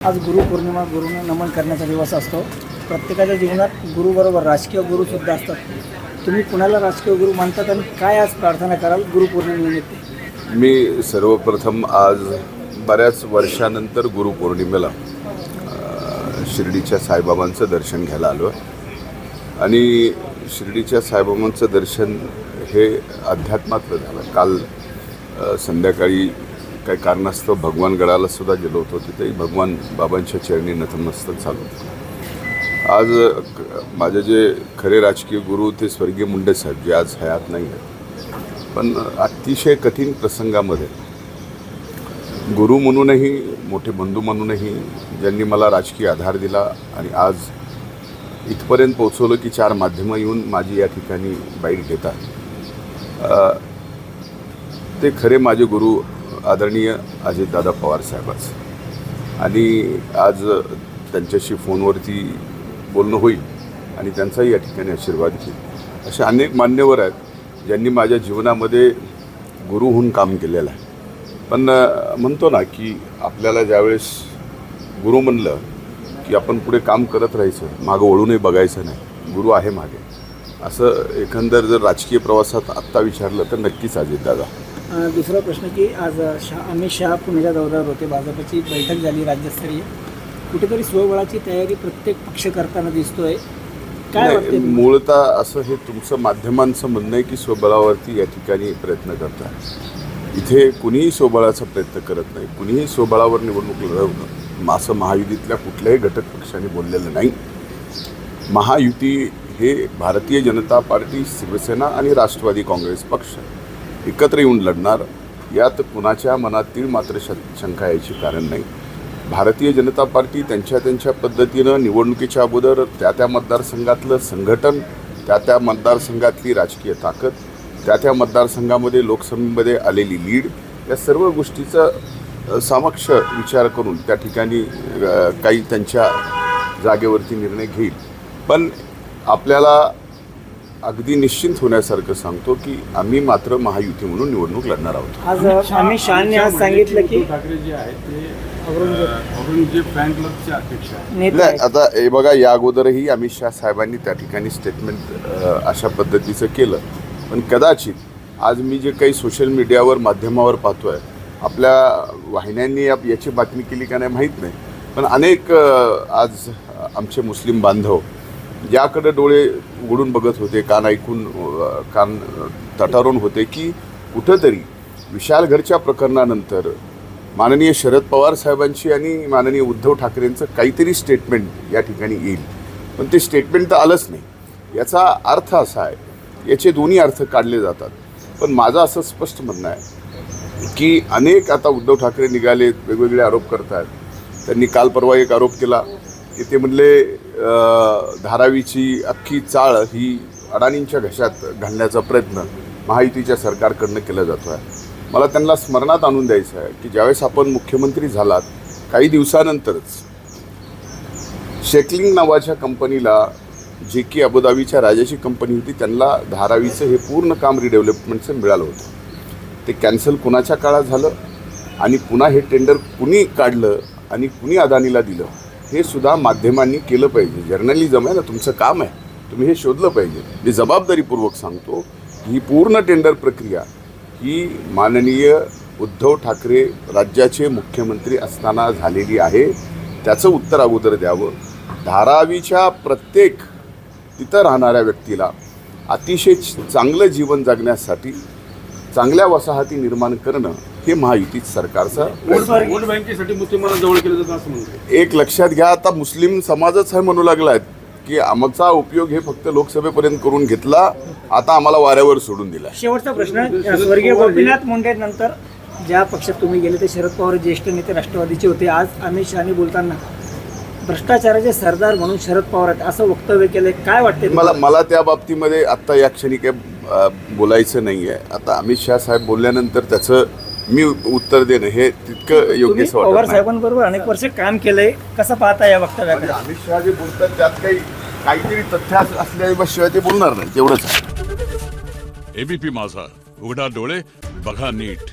आज गुरुपौर्णिमा, गुरुंना नमन करण्याचा दिवस असतो. प्रत्येकाच्या जीवनात गुरुबरोबर राजकीय गुरुसुद्धा असतात. तुम्ही कुणाला राजकीय गुरु मानतात आणि काय आज प्रार्थना कराल गुरुपौर्णिमेनिमित्त? मी सर्वप्रथम आज बऱ्याच वर्षानंतर गुरुपौर्णिमेला शिर्डीच्या साईबाबांचं दर्शन घ्यायला आलो आहे आणि शिर्डीच्या साईबाबांचं दर्शन हे अध्यात्मातलं झालं. काल संध्याकाळी काही कारणास्तव भगवानगडाला सुद्धा गेलो होतो. तिथेही भगवान बाबांच्या चरणी नतमस्तक झालो. आज माझे जे खरे राजकीय गुरु ते स्वर्गीय मुंडे साहेब, जे आज हयात नाही आहेत, पण अतिशय कठीण प्रसंगामध्ये गुरु म्हणूनही, मोठे बंधू म्हणूनही ज्यांनी मला राजकीय आधार दिला आणि आज इथपर्यंत पोहोचवलं की 4 माध्यमं येऊन माझी या ठिकाणी बाईट घेतात, ते खरे माझे गुरु आदरणीय अजितदादा पवार साहेबच. आणि आज त्यांच्याशी फोनवरती बोलणं होईल आणि त्यांचाही या ठिकाणी आशीर्वाद घेईल. असे अनेक मान्यवर आहेत ज्यांनी माझ्या जीवनामध्ये गुरु होऊन काम केलेलं आहे. पण म्हणतो ना की आपल्याला ज्यावेळेस गुरु म्हणलं की आपण पुढे काम करत राहायचं, मागं वळूनही बघायचं नाही, गुरु आहे मागे. असं एकंदर जर राजकीय प्रवासात आत्ता विचारलं तर नक्कीच अजितदादा. दुसरा प्रश्न की आज अमित शहा पुण्याच्या दौऱ्यावर होते. भाजपची बैठक झाली राज्यस्तरीय. कुठेतरी स्वबळाची तयारी प्रत्येक पक्ष करताना दिसतोय. काय वाटते? मूळतः असं हे तुमचं माध्यमांचं म्हणणं आहे की स्वबळावरती या ठिकाणी प्रयत्न करतात. इथे कुणीही स्वबळाचा प्रयत्न करत नाही, कुणीही स्वबळावर निवडणूक लढवणं असं महायुतीतल्या कुठल्याही घटक पक्षाने बोललेलं नाही. महायुती हे भारतीय जनता पार्टी, शिवसेना आणि राष्ट्रवादी काँग्रेस पक्ष एकत्र येऊन लढणार, यात कुणाच्या मनात तीळ मात्र शंका यायची कारण नाही. भारतीय जनता पार्टी त्यांच्या पद्धतीनं निवडणुकीच्या अगोदर त्या मतदारसंघातलं संघटन, त्या मतदारसंघातली राजकीय ताकद, त्या मतदारसंघामध्ये लोकसभेमध्ये आलेली लीड, या सर्व गोष्टीचं समक्ष विचार करून त्या ठिकाणी काही त्यांच्या जागेवरती निर्णय घेईल. पण आपल्याला अगदी निश्चिंत होण्यासारखं सांगतो की आम्ही मात्र महायुती म्हणून निवडणूक लढणार आहोत. आज अमित शहानी आज सांगितलं की ठाकरे जे आहेत ते औरंगजेब फॅन क्लबचे अध्यक्ष आहेत. नाही, आता हे बघा, या अगोदरही अमित शहा साहेबांनी त्या ठिकाणी स्टेटमेंट अशा पद्धतीचं केलं. पण कदाचित आज मी जे काही सोशल मीडियावर, माध्यमावर पाहतोय, आपल्या वाहिन्यांनी याची बातमी केली का नाही माहीत नाही, पण अनेक आज आमचे मुस्लिम बांधव याकडे डोळे उघडून बघत होते, कान तटारून होते की कुठंतरी विशालगडच्या प्रकरणानंतर माननीय शरद पवार साहेबांची आणि माननीय उद्धव ठाकरेंचं काहीतरी स्टेटमेंट या ठिकाणी येईल. पण ते स्टेटमेंट तर आलंच नाही. याचा अर्थ असा आहे, याचे दोन्ही अर्थ काढले जातात. पण माझं असं स्पष्ट म्हणणं आहे की अनेक आता उद्धव ठाकरे निघाले, वेगवेगळे आरोप करतात. त्यांनी काल परवा एक आरोप केला की ते म्हणले धारावीची अख्खी चाळ ही अडाणींच्या घशात घालण्याचा प्रयत्न महायुतीच्या सरकारकडनं केला जातो आहे. मला त्यांना स्मरणात आणून द्यायचं आहे की ज्यावेळेस आपण मुख्यमंत्री झालात, काही दिवसानंतरच शेकलिंग नावाच्या कंपनीला, जे की अबुधाबीच्या राजाची कंपनी होती, त्यांना धारावीचं हे पूर्ण काम रिडेव्हलपमेंटचं मिळालं होतं. ते कॅन्सल कुणाच्या काळात झालं आणि पुन्हा हे टेंडर कुणी काढलं आणि कुणी अदानीला दिलं, हे सुद्धा माध्यमांनी केलं पाहिजे. जर्नलिझम आहे ना, तुमचं काम आहे, तुम्ही हे शोधलं पाहिजे. मी जबाबदारीपूर्वक सांगतो, ही पूर्ण टेंडर प्रक्रिया ही माननीय उद्धव ठाकरे राज्याचे मुख्यमंत्री असताना झालेली आहे. त्याचं उत्तर अगोदर द्यावं. धारावीच्या प्रत्येक तिथं राहणाऱ्या व्यक्तीला अतिशय चांगलं जीवन जगण्यासाठी चांगल्या वसाहती निर्माण करणं हे महायुतीत सरकारचं. वोट बँकेसाठी मुस्लिमांना जवळ केलं जातं असं म्हणतात. एक लक्षात घ्या, आता मुस्लिम समाजच हे म्हणू लागला आहे की आमचा उपयोग हे फक्त लोकसभेपर्यंत करून घेतला, आता आम्हाला वाऱ्यावर सोडून दिला. शेवटचा प्रश्न, स्वर्गीय गोपीनाथ मुंडे नंतर ज्या पक्षात तुम्ही गेले ते शरद पवार ज्येष्ठ नेते राष्ट्रवादीचे होते. आज अमित शहानी बोलताना भ्रष्टाचाराचे सरदार म्हणून शरद पवार आहेत असं वक्तव्य केलंय. काय वाटते? मला त्या बाबतीमध्ये आत्ता या क्षणी काय बोलायचं नाही आहे. आता अमित शहा साहेब बोलल्यानंतर त्याचं मी उत्तर देणं हे तितकं योग्य वाटत पवार साहेबांबरोबर अनेक वर्ष काम केलंय, कसं पाहता या वक्तव्याकडे? अमित शहा जे बोलतात त्यात काहीतरी तथ्य असल्याशिवाय ते बोलणार नाही, तेवढंच आहे. एबीपी माझा, उघडा डोळे बघा नीट.